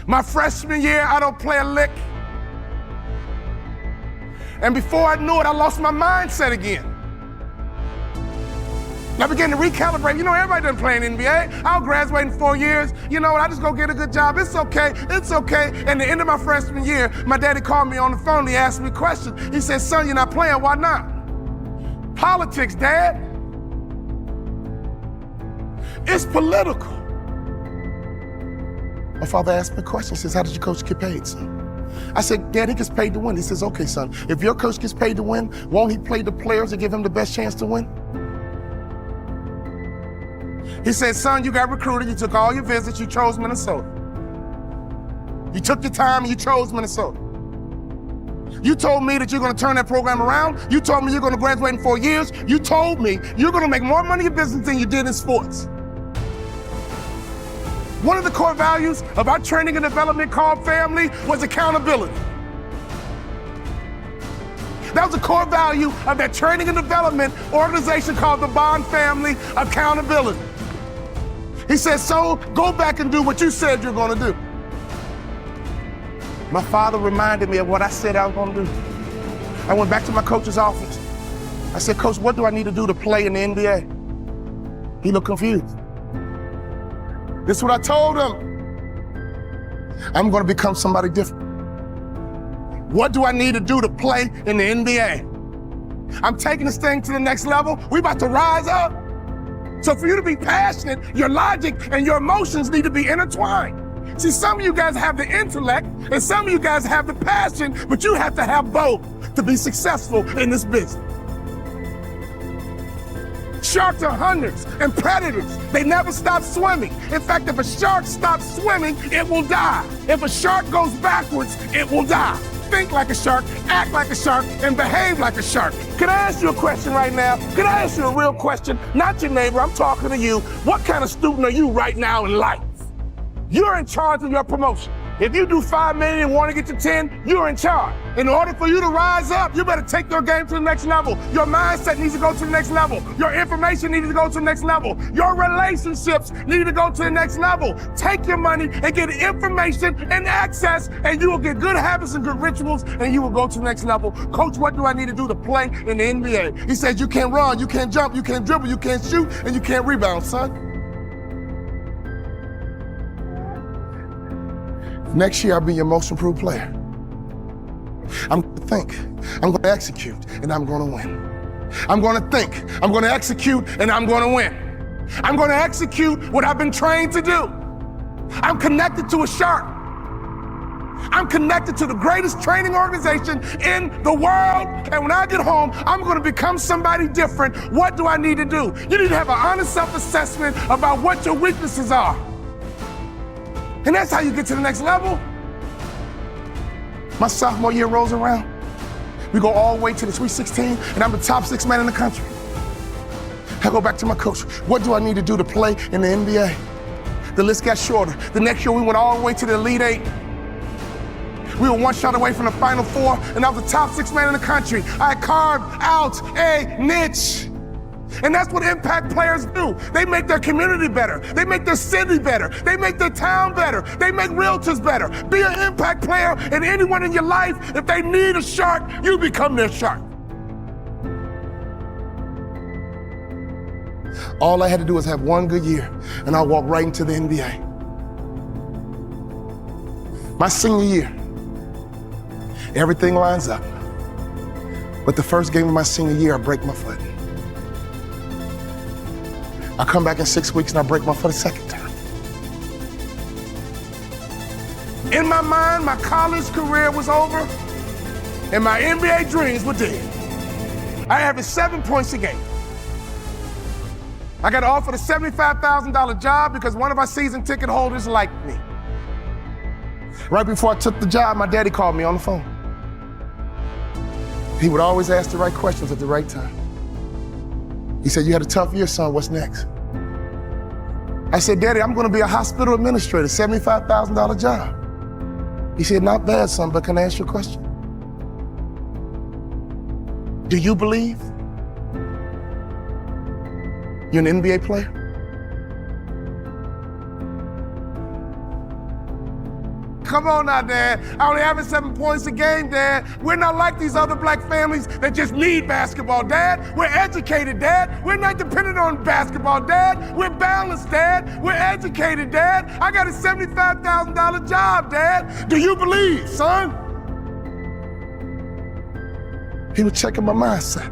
My freshman year, I don't play a lick. And before I knew it, I lost my mindset again. And I began to recalibrate. You know, everybody doesn't play in the NBA. I'll graduate in 4 years. You know what, I just go get a good job. It's okay, it's okay. And at the end of my freshman year, my daddy called me on the phone. He asked me a question. He said, son, you're not playing, why not? Politics, Dad. It's political. My father asked me a question. He says, how did your coach get paid, son? I said, Dad, he gets paid to win. He says, okay, son, if your coach gets paid to win, won't he play the players and give him the best chance to win? He said, son, you got recruited, you took all your visits, you chose Minnesota. You took your time and you chose Minnesota. You told me that you're gonna turn that program around. You told me you're gonna graduate in 4 years. You told me you're gonna make more money in business than you did in sports. One of the core values of our training and development called family was accountability. That was a core value of that training and development organization called the Bond Family, accountability. He said, so go back and do what you said you're gonna do. My father reminded me of what I said I was gonna do. I went back to my coach's office. I said, Coach, what do I need to do to play in the NBA? He looked confused. This is what I told him. I'm gonna become somebody different. What do I need to do to play in the NBA? I'm taking this thing to the next level. We about to rise up. So for you to be passionate, your logic and your emotions need to be intertwined. See, some of you guys have the intellect and some of you guys have the passion, but you have to have both to be successful in this business. Sharks are hunters and predators. They never stop swimming. In fact, if a shark stops swimming, it will die. If a shark goes backwards, it will die. Think like a shark, act like a shark, and behave like a shark. Can I ask you a question right now? Can I ask you a real question? Not your neighbor, I'm talking to you. What kind of student are you right now in life? You're in charge of your promotion. If you do 5 million and want to get to 10, you're in charge. In order for you to rise up, you better take your game to the next level. Your mindset needs to go to the next level. Your information needs to go to the next level. Your relationships need to go to the next level. Take your money and get information and access, and you will get good habits and good rituals, and you will go to the next level. Coach, what do I need to do to play in the NBA? He said, you can't run, you can't jump, you can't dribble, you can't shoot, and you can't rebound, son. Next year, I'll be your most improved player. I'm gonna think, I'm gonna execute, and I'm gonna win. I'm gonna think, I'm gonna execute, and I'm gonna win. I'm gonna execute what I've been trained to do. I'm connected to a shark. I'm connected to the greatest training organization in the world, and when I get home, I'm gonna become somebody different. What do I need to do? You need to have an honest self-assessment about what your weaknesses are. And that's how you get to the next level. My sophomore year rolls around. We go all the way to the Sweet 16, and I'm the top 6 man in the country. I go back to my coach. What do I need to do to play in the NBA? The list got shorter. The next year, we went all the way to the Elite 8. We were 1 shot away from the Final 4, and I was the top 6 man in the country. I carved out a niche. And that's what impact players do. They make their community better. They make their city better. They make their town better. They make realtors better. Be an impact player, and anyone in your life, if they need a shark, you become their shark. All I had to do was have 1 good year, and I walked right into the NBA. My senior year, everything lines up. But the first game of my senior year, I break my foot. I come back in 6 weeks and I break my foot a second time. In my mind, my college career was over and my NBA dreams were dead. I averaged 7 points a game. I got offered a $75,000 job because one of our season ticket holders liked me. Right before I took the job, my daddy called me on the phone. He would always ask the right questions at the right time. He said, you had a tough year, son, what's next? I said, Daddy, I'm gonna be a hospital administrator, $75,000 job. He said, not bad, son, but can I ask you a question? Do you believe you're an NBA player? come on now, Dad. I only average 7 points a game, Dad. We're not like these other black families that just need basketball, Dad. We're educated, Dad. We're not dependent on basketball, Dad. We're balanced, Dad. We're educated, Dad. I got a $75,000 job, Dad. Do you believe, son? He was checking my mindset.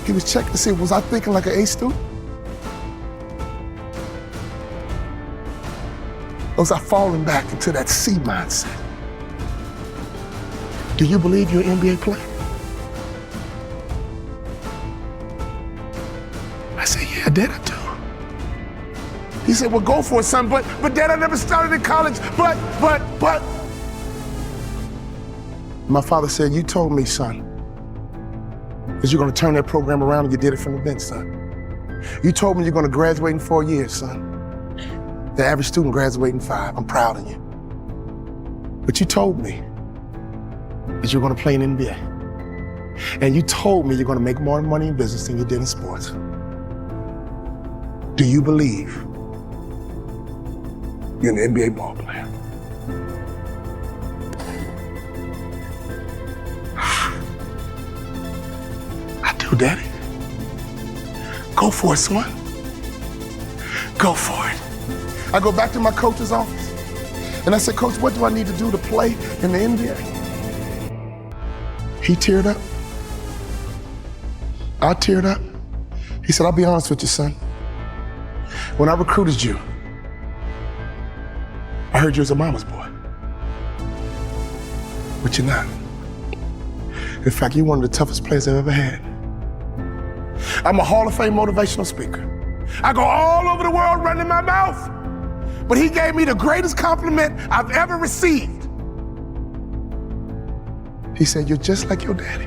He was checking to see, was I thinking like an A student? Or was I falling back into that C mindset? Do you believe you're an NBA player? I said, yeah, Dad, I do. He said, well, go for it, son, but Dad, I never started in college, but. My father said, you told me, son, that you're gonna turn that program around and you did it from the bench, son. You told me you're gonna graduate in 4 years, son. The average student graduates in 5. I'm proud of you. But you told me that you're gonna play in the NBA. And you told me you're gonna make more money in business than you did in sports. Do you believe you're an NBA ball player? I do, Daddy. Go for it, son. Go for it. I go back to my coach's office and I said, Coach, what do I need to do to play in the NBA? He teared up. I teared up. He said, I'll be honest with you, son. When I recruited you, I heard you was a mama's boy. But you're not. In fact, you're one of the toughest players I've ever had. I'm a Hall of Fame motivational speaker. I go all over the world running my mouth. But he gave me the greatest compliment I've ever received. He said, you're just like your daddy.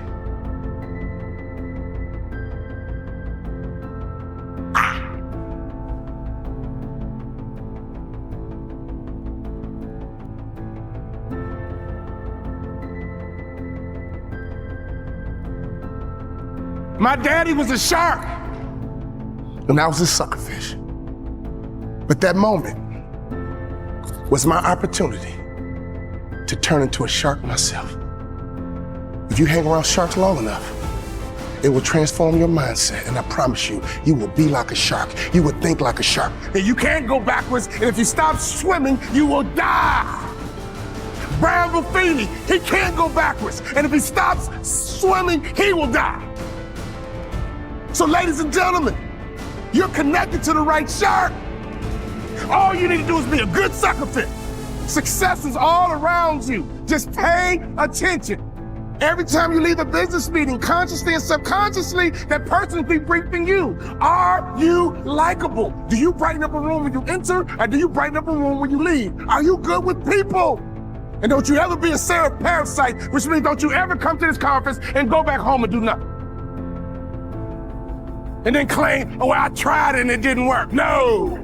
My daddy was a shark, and I was a suckerfish. But that moment was my opportunity to turn into a shark myself. If you hang around sharks long enough, it will transform your mindset, and I promise you, you will be like a shark. You will think like a shark. And you can't go backwards, and if you stop swimming, you will die. Brian Buffini, he can't go backwards, and if he stops swimming, he will die. So ladies and gentlemen, you're connected to the right shark. All you need to do is be a good suckerfish. Success is all around you. Just pay attention. Every time you leave a business meeting, consciously and subconsciously, that person's be briefing you. Are you likable? Do you brighten up a room when you enter, or do you brighten up a room when you leave? Are you good with people? And don't you ever be a seraph parasite, which means don't you ever come to this conference and go back home and do nothing. And then claim, oh, I tried and it didn't work. No.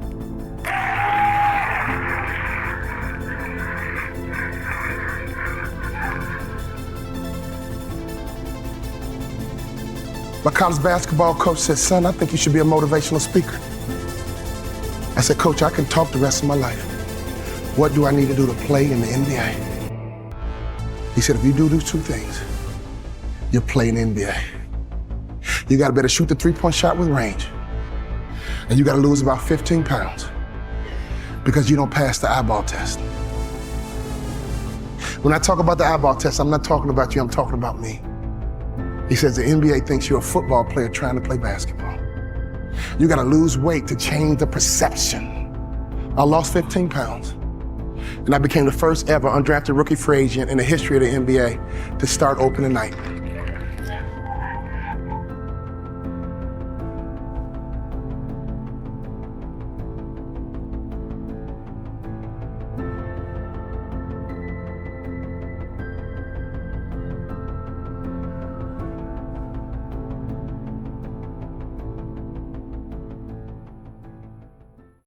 My college basketball coach said, son, I think you should be a motivational speaker. I said, Coach, I can talk the rest of my life. What do I need to do to play in the NBA? He said, if you do those two things, you'll play in the NBA. You gotta better shoot the three-point shot with range. And you gotta lose about 15 pounds because you don't pass the eyeball test. When I talk about the eyeball test, I'm not talking about you, I'm talking about me. He says the NBA thinks you're a football player trying to play basketball. You gotta lose weight to change the perception. I lost 15 pounds, and I became the first ever undrafted rookie free agent in the history of the NBA to start opening night.